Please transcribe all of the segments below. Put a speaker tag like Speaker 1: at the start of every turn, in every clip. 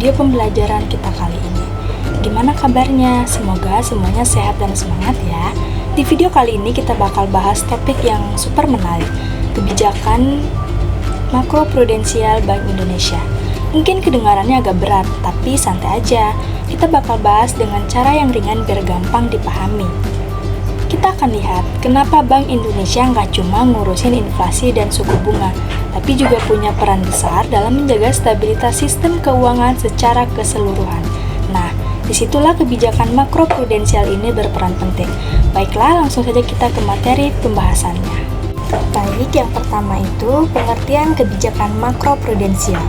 Speaker 1: video pembelajaran kita kali ini. Gimana kabarnya? Semoga semuanya sehat dan semangat ya. Di video kali ini kita bakal bahas topik yang super menarik, kebijakan makroprudensial Bank Indonesia. Mungkin kedengarannya agak berat, tapi santai aja. Kita bakal bahas dengan cara yang ringan biar gampang dipahami. Kita akan lihat kenapa Bank Indonesia nggak cuma ngurusin inflasi dan suku bunga, tapi juga punya peran besar dalam menjaga stabilitas sistem keuangan secara keseluruhan. Nah, disitulah kebijakan makroprudensial ini berperan penting. Baiklah, langsung saja kita ke materi pembahasannya. Baik, yang pertama itu pengertian kebijakan makroprudensial.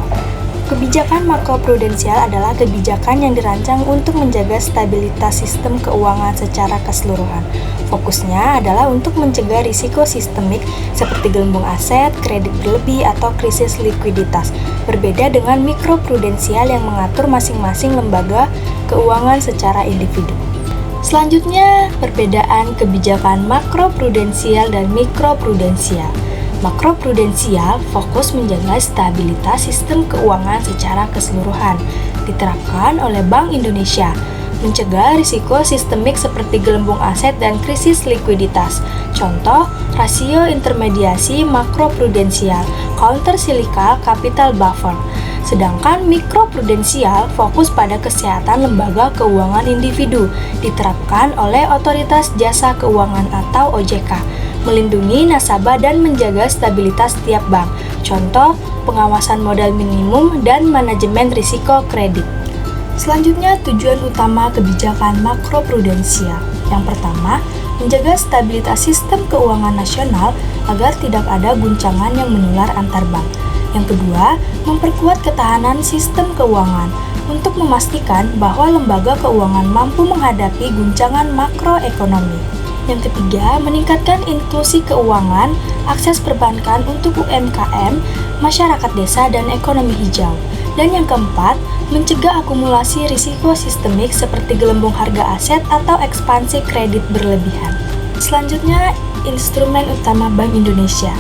Speaker 1: Kebijakan makroprudensial adalah kebijakan yang dirancang untuk menjaga stabilitas sistem keuangan secara keseluruhan. Fokusnya adalah untuk mencegah risiko sistemik seperti gelembung aset, kredit berlebih, atau krisis likuiditas. Berbeda dengan mikroprudensial yang mengatur masing-masing lembaga keuangan secara individu. Selanjutnya, perbedaan kebijakan makroprudensial dan mikroprudensial. Makroprudensial fokus menjaga stabilitas sistem keuangan secara keseluruhan, diterapkan oleh Bank Indonesia, mencegah risiko sistemik seperti gelembung aset dan krisis likuiditas. Contoh, rasio intermediasi makroprudensial, countercyclical capital buffer. Sedangkan mikroprudensial fokus pada kesehatan lembaga keuangan individu, diterapkan oleh Otoritas Jasa Keuangan atau OJK, melindungi nasabah dan menjaga stabilitas tiap bank. Contoh, pengawasan modal minimum dan manajemen risiko kredit. Selanjutnya, tujuan utama kebijakan makroprudensial. Yang pertama, menjaga stabilitas sistem keuangan nasional agar tidak ada guncangan yang menular antar bank. Yang kedua, memperkuat ketahanan sistem keuangan untuk memastikan bahwa lembaga keuangan mampu menghadapi guncangan makroekonomi. Yang ketiga, meningkatkan inklusi keuangan, akses perbankan untuk UMKM, masyarakat desa, dan ekonomi hijau. Dan yang keempat, mencegah akumulasi risiko sistemik seperti gelembung harga aset atau ekspansi kredit berlebihan. Selanjutnya, instrumen utama Bank Indonesia.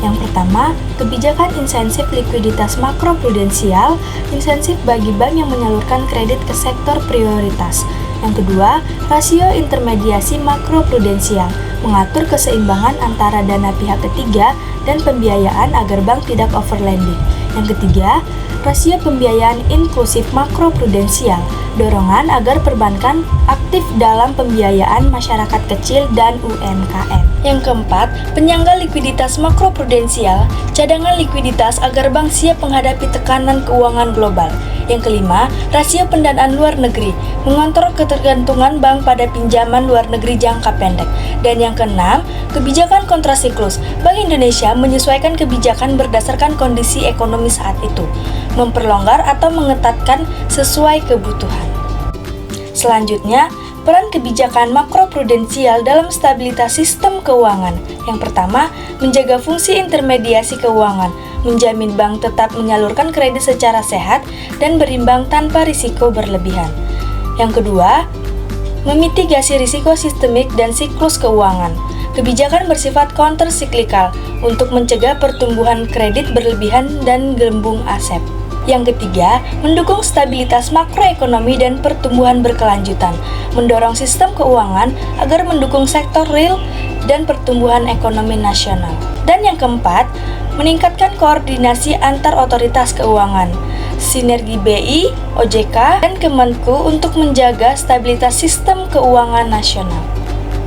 Speaker 1: Yang pertama, kebijakan insensif likuiditas makroprudensial, insensif bagi bank yang menyalurkan kredit ke sektor prioritas. Yang kedua, rasio intermediasi makroprudensial, mengatur keseimbangan antara dana pihak ketiga dan pembiayaan agar bank tidak overlending. Yang ketiga, rasio pembiayaan inklusif makroprudensial, dorongan agar perbankan aktif dalam pembiayaan masyarakat kecil dan UMKM. Yang keempat, penyangga likuiditas makroprudensial, cadangan likuiditas agar bank siap menghadapi tekanan keuangan global. Yang kelima, rasio pendanaan luar negeri, mengontrol ketergantungan bank pada pinjaman luar negeri jangka pendek. Dan yang keenam, kebijakan kontrasiklus. Bank Indonesia menyesuaikan kebijakan berdasarkan kondisi ekonomi saat itu, memperlonggar atau mengetatkan sesuai kebutuhan. Selanjutnya, peran kebijakan makroprudensial dalam stabilitas sistem keuangan. Yang pertama, menjaga fungsi intermediasi keuangan, menjamin bank tetap menyalurkan kredit secara sehat dan berimbang tanpa risiko berlebihan. Yang kedua, memitigasi risiko sistemik dan siklus keuangan. Kebijakan bersifat countercyclical untuk mencegah pertumbuhan kredit berlebihan dan gelembung aset. Yang ketiga, mendukung stabilitas makroekonomi dan pertumbuhan berkelanjutan, mendorong sistem keuangan agar mendukung sektor real dan pertumbuhan ekonomi nasional. Dan yang keempat, meningkatkan koordinasi antar otoritas keuangan, sinergi BI, OJK, dan Kemenku untuk menjaga stabilitas sistem keuangan nasional.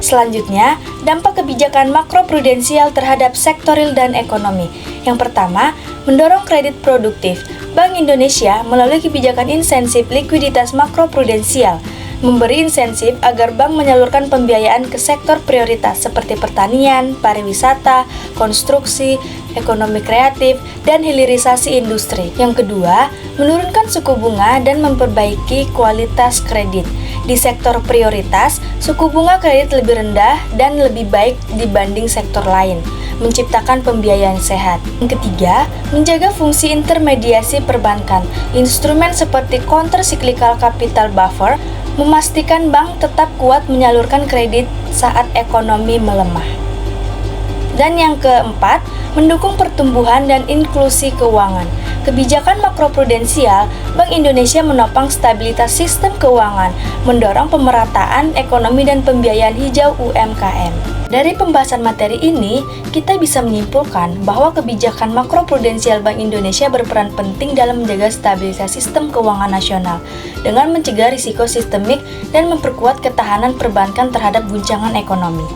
Speaker 1: Selanjutnya, dampak kebijakan makroprudensial terhadap sektor real dan ekonomi. Yang pertama, mendorong kredit produktif. Bank Indonesia melalui kebijakan insensif likuiditas makroprudensial memberi insentif agar bank menyalurkan pembiayaan ke sektor prioritas seperti pertanian, pariwisata, konstruksi, ekonomi kreatif, dan hilirisasi industri. Yang kedua, menurunkan suku bunga dan memperbaiki kualitas kredit. Di sektor prioritas, suku bunga kredit lebih rendah dan lebih baik dibanding sektor lain, menciptakan pembiayaan sehat. Yang ketiga, menjaga fungsi intermediasi perbankan. Instrumen seperti countercyclical capital buffer memastikan bank tetap kuat menyalurkan kredit saat ekonomi melemah. Dan yang keempat, mendukung pertumbuhan dan inklusi keuangan. Kebijakan makroprudensial, Bank Indonesia menopang stabilitas sistem keuangan, mendorong pemerataan ekonomi dan pembiayaan hijau UMKM. Dari pembahasan materi ini, kita bisa menyimpulkan bahwa kebijakan makroprudensial Bank Indonesia berperan penting dalam menjaga stabilitas sistem keuangan nasional dengan mencegah risiko sistemik dan memperkuat ketahanan perbankan terhadap guncangan ekonomi.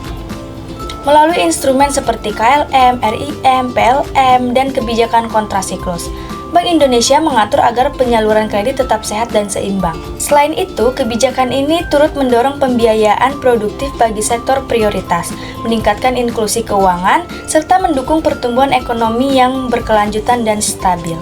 Speaker 1: Melalui instrumen seperti KLM, RIM, PLM, dan kebijakan kontrasiklus, Bank Indonesia mengatur agar penyaluran kredit tetap sehat dan seimbang. Selain itu, kebijakan ini turut mendorong pembiayaan produktif bagi sektor prioritas, meningkatkan inklusi keuangan, serta mendukung pertumbuhan ekonomi yang berkelanjutan dan stabil.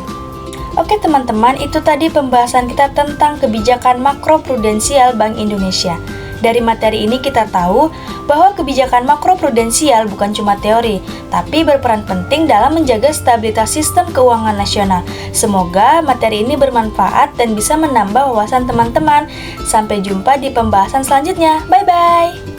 Speaker 1: Oke teman-teman, itu tadi pembahasan kita tentang kebijakan makroprudensial Bank Indonesia. Dari materi ini kita tahu bahwa kebijakan makroprudensial bukan cuma teori, tapi berperan penting dalam menjaga stabilitas sistem keuangan nasional. Semoga materi ini bermanfaat dan bisa menambah wawasan teman-teman. Sampai jumpa di pembahasan selanjutnya. Bye-bye!